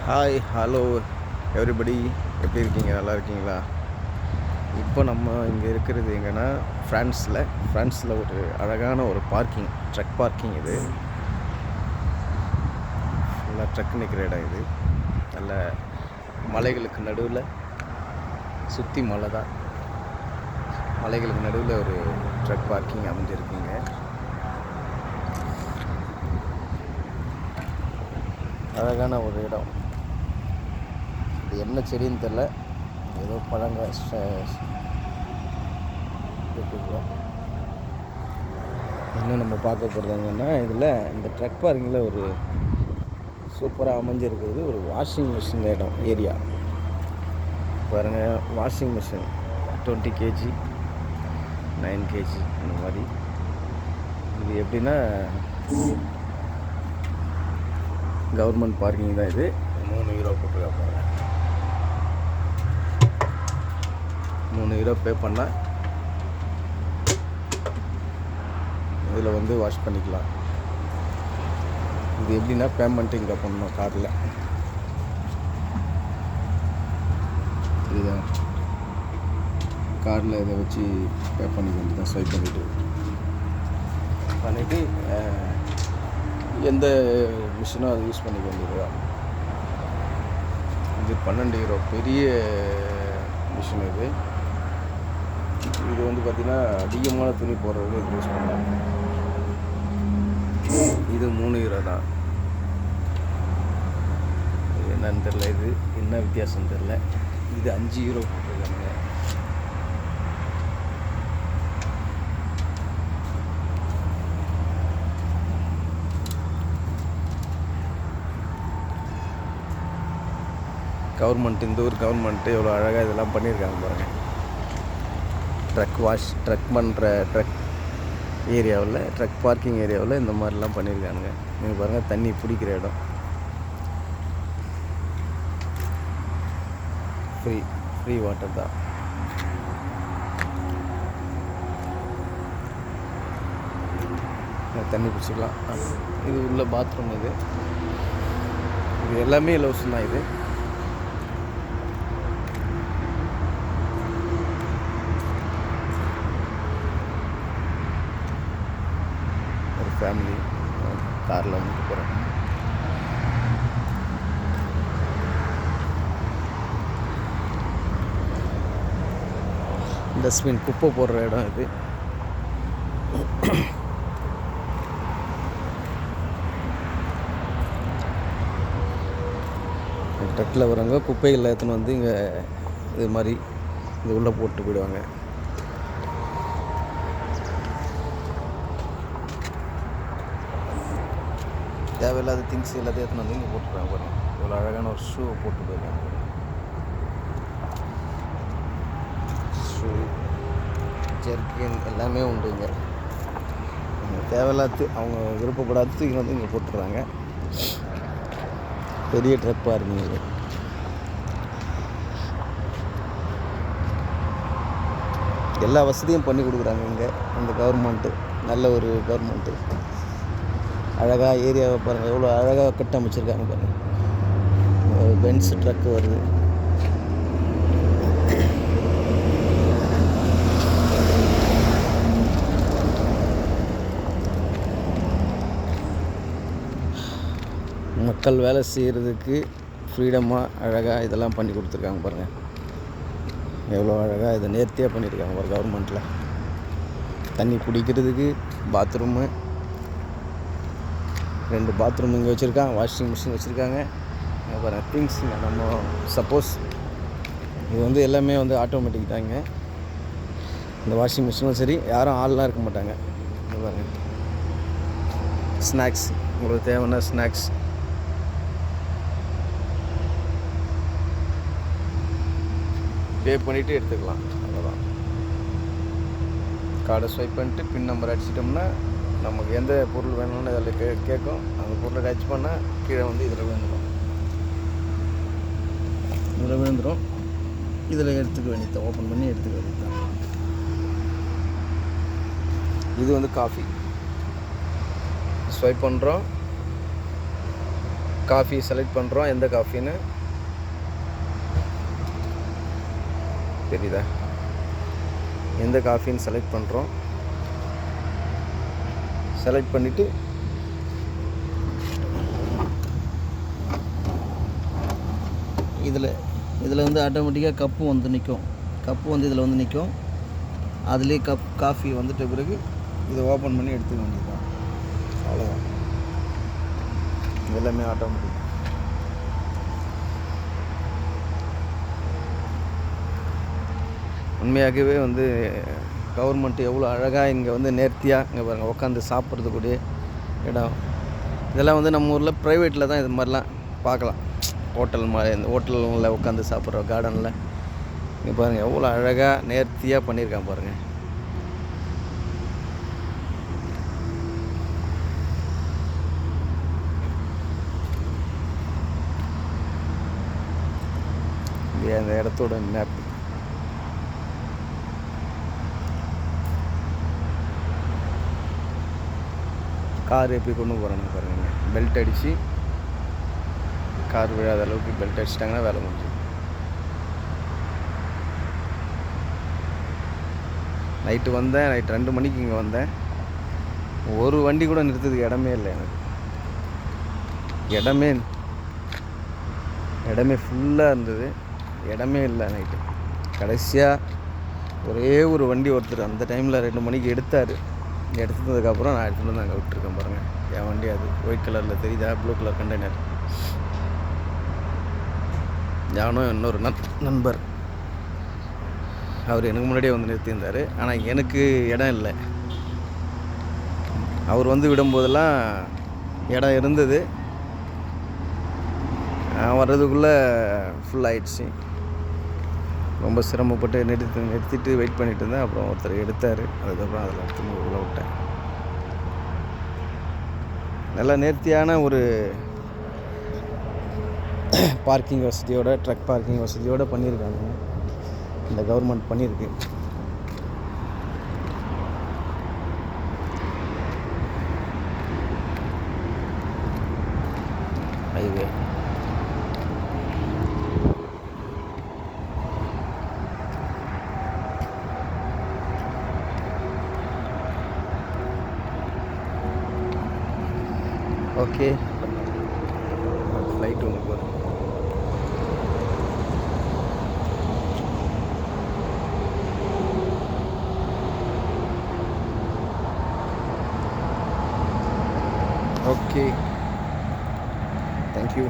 Hi hello everybody, எப்படி இருக்கீங்க? நல்லா இருக்கீங்களா? இப்போ நம்ம இங்கே இருக்கிறது எங்கன்னா ஃப்ரான்ஸில் ஒரு அழகான ஒரு பார்க்கிங், ட்ரக் பார்க்கிங். இது ஃபுல்லாக ட்ரக் நிற்கிற இடம். இது நல்ல மலைகளுக்கு நடுவில், சுற்றி மலை தான், மலைகளுக்கு நடுவில் ஒரு ட்ரக் பார்க்கிங் அமைஞ்சிருக்குங்க. அழகான ஒரு இடம். இது என்ன செடின்னு தெரில, ஏதோ பழங்க இருக்குங்க. இன்னும் நம்ம பார்க்க போகிறதுங்கன்னா, இதில் இந்த ட்ரக் பார்க்கிங்கில் ஒரு சூப்பராக அமைஞ்சிருக்கிறது ஒரு வாஷிங் மிஷின் இடம் ஏரியா. பாருங்கள், வாஷிங் மிஷின் 20 kg 9 kg இந்த மாதிரி. இது எப்படின்னா கவர்மெண்ட் பார்க்கிங் தான். இது 3 யூரோ போட்டுருக்காங்க. 3 யூரோ பே பண்ணால் இதில் வந்து வாஷ் பண்ணிக்கலாம். இது எப்படின்னா பேமெண்ட்டு இங்கே பண்ணணும் கார்டில். இதுதான் கார்டில் இதை வச்சு பே பண்ணிக்க வேண்டியதான். ஸ்வைப் பண்ணிவிட்டு எந்த மிஷினோ அதை யூஸ் பண்ணிக்க வேண்டியதுதான். இது 12 யூரோ பெரிய மிஷின். இது வந்து பார்த்திங்கன்னா அதிகமான துணி போடுறது இது யூஸ் பண்ணலாம். இது 3 யூரோ தான். என்னன்னு தெரில, இது என்ன வித்தியாசம் தெரில. இது 5 யூரோ போட்டிருக்காங்க. கவர்மெண்ட், இந்த ஊர் கவர்மெண்ட்டு எவ்வளோ அழகாக இதெல்லாம் பண்ணியிருக்காங்க பாருங்கள். ட்ரக் பண்ணுற ட்ரக் ஏரியாவில், ட்ரக் பார்க்கிங் ஏரியாவில் இந்த மாதிரிலாம் பண்ணியிருக்கானுங்க. நீங்கள் பாருங்கள், தண்ணி பிடிக்கிற இடம். ஃப்ரீ வாட்டர் தான். தண்ணி பிடிச்சிக்கலாம். இது உள்ள பாத்ரூம். இது எல்லாமே இலவசம் தான். இது ஒரு ஃபேமிலி காரில் வந்துட்டு போகிறாங்க. டஸ்ட்பின், குப்பை போடுற இடம் இது. ட்ரக்கில் வரவங்க குப்பைகள் எடுத்துன்னு வந்து இங்கே இது மாதிரி இது உள்ளே போட்டு போயிடுவாங்க. தேவையில்லாத திங்ஸ் எல்லாத்தையும் எடுத்துன்னு வந்து இங்கே போட்டுருக்காங்க பாருங்கள். இவ்வளோ அழகான ஒரு ஷூவை போட்டு போயிருக்காங்க. ஷூ, ஜெர்கின் எல்லாமே உண்டுங்க. தேவையில்லாத அவங்க விருப்பப்படாத தூக்கி வந்து இங்கே போட்டுடுறாங்க. பெரிய ட்ரக் பார்க்கிங் இது. எல்லா வசதியும் பண்ணி கொடுக்குறாங்க இங்கே இந்த கவர்மெண்ட்டு. நல்ல ஒரு கவர்மெண்ட்டு. அழகாக ஏரியாவை பாருங்கள், எவ்வளோ அழகாக கட்டமைச்சிருக்காங்க பாருங்கள். பென்ஸ் ட்ரக்கு வருது. மக்கள் வேலை செய்கிறதுக்கு ஃப்ரீடமாக அழகாக இதெல்லாம் பண்ணி கொடுத்துருக்காங்க பாருங்கள். எவ்வளோ அழகாக இதை நேர்த்தியாக பண்ணியிருக்காங்க பாருங்கள் கவர்மெண்ட்டில். தண்ணி பிடிக்கிறதுக்கு பாத்ரூமு, 2 பாத்ரூம் இங்கே வச்சுருக்காங்க. வாஷிங் மிஷின் வச்சுருக்காங்க. பாருங்கள் திங்ஸ். நம்ம சப்போஸ் இது வந்து எல்லாமே வந்து ஆட்டோமேட்டிக் தாங்க. இந்த வாஷிங் மிஷினும் சரி, யாரும் ஆள்லாம் இருக்க மாட்டாங்க. பாருங்கள், ஸ்நாக்ஸ், உங்களுக்கு தேவையான ஸ்நாக்ஸ் பே பண்ணிவிட்டு எடுத்துக்கலாம். அவ்வளோதான். கார்டை ஸ்வைப் பண்ணிட்டு பின் நம்பர் அடிச்சிட்டோம்னா நமக்கு எந்த பொருள் வேணும்னு அதில் கேட்கும். அந்த பொருளை டச் பண்ணால் கீழே வந்து இதில் விழுந்துடும். இதில் எடுத்துக்க வேண்டியது, ஓப்பன் பண்ணி எடுத்துக்க வேண்டியது. இது வந்து காஃபி ஸ்வைப் பண்ணுறோம், காஃபி செலக்ட் பண்ணுறோம். எந்த காஃபின்னு தெரியுதா? எந்த காஃபின்னு செலக்ட் பண்ணுறோம். செலக்ட் பண்ணிவிட்டு இதில் வந்து ஆட்டோமேட்டிக்காக கப்பு வந்து நிற்கும். கப்பு வந்து இதில் வந்து நிற்கும். அதுலேயே காஃபி வந்துட்ட பிறகு இதை ஓப்பன் பண்ணி எடுத்துக்க வேண்டியதுதான். அவ்வளோதான். எல்லாமே ஆட்டோமேட்டிக். உண்மையாகவே வந்து கவர்மெண்ட் எவ்வளோ அழகாக இங்கே வந்து நேர்த்தியாக இங்கே பாருங்கள் உட்காந்து சாப்பிட்றதுக்கூடிய இடம். இதெல்லாம் வந்து நம்ம ஊரில் ப்ரைவேட்டில் தான் இது மாதிரிலாம் பார்க்கலாம். ஹோட்டல் மாதிரி இந்த ஹோட்டலில் உட்காந்து சாப்பிட்ற கார்டனில் இங்கே பாருங்கள் எவ்வளோ அழகாக நேர்த்தியாக பண்ணியிருக்கான் பாருங்கள். இது அந்த இடத்தோட மேப். கார் எப்படி கொண்டு போகிறாங்க பாருங்கள். பெல்ட் அடித்து கார் விழாத அளவுக்கு பெல்ட் அடிச்சிட்டாங்கன்னா வேலை முடிஞ்சு. நைட்டு வந்தேன். நைட்டு 2 மணிக்கு இங்கே வந்தேன். ஒரு வண்டி கூட நிறுத்துறதுக்கு இடமே இல்லை எனக்கு. இடமே ஃபுல்லாக இருந்தது. இடமே இல்லை நைட்டு. கடைசியாக ஒரே ஒரு வண்டி ஒருத்தர் அந்த டைமில் 2 மணிக்கு எடுத்தார். எடுத்ததுக்கப்புறம் நான் எடுத்துகிட்டு வந்து அங்கே விட்டுருக்கேன் பாருங்கள். என் வண்டி அது ஒயிட் கலரில் தெரியுதா? Blue colour container. நானும் இன்னொரு நண்பர், அவர் எனக்கு முன்னாடியே வந்து நிறுத்தியிருந்தார். ஆனால் எனக்கு இடம் இல்லை. அவர் வந்து விடும்போதெல்லாம் இடம் இருந்தது. வர்றதுக்குள்ளே ஃபுல் ஆகிடுச்சு. ரொம்ப சிரமப்பட்டு நிறுத்திட்டு வெயிட் பண்ணிகிட்டு இருந்தேன். அப்புறம் ஒருத்தர் எடுத்தார். அதுக்கப்புறம் அதில் எடுத்து உள்ளே விட்டேன். நல்லா நேர்த்தியான ஒரு பார்க்கிங் வசதியோட, ட்ரக் பார்க்கிங் வசதியோடு பண்ணியிருக்காங்க. இந்த கவர்மெண்ட் பண்ணியிருக்கு. Highway okay. ஃப்ளைட் ஒன்று போகுது. Okay, thank you.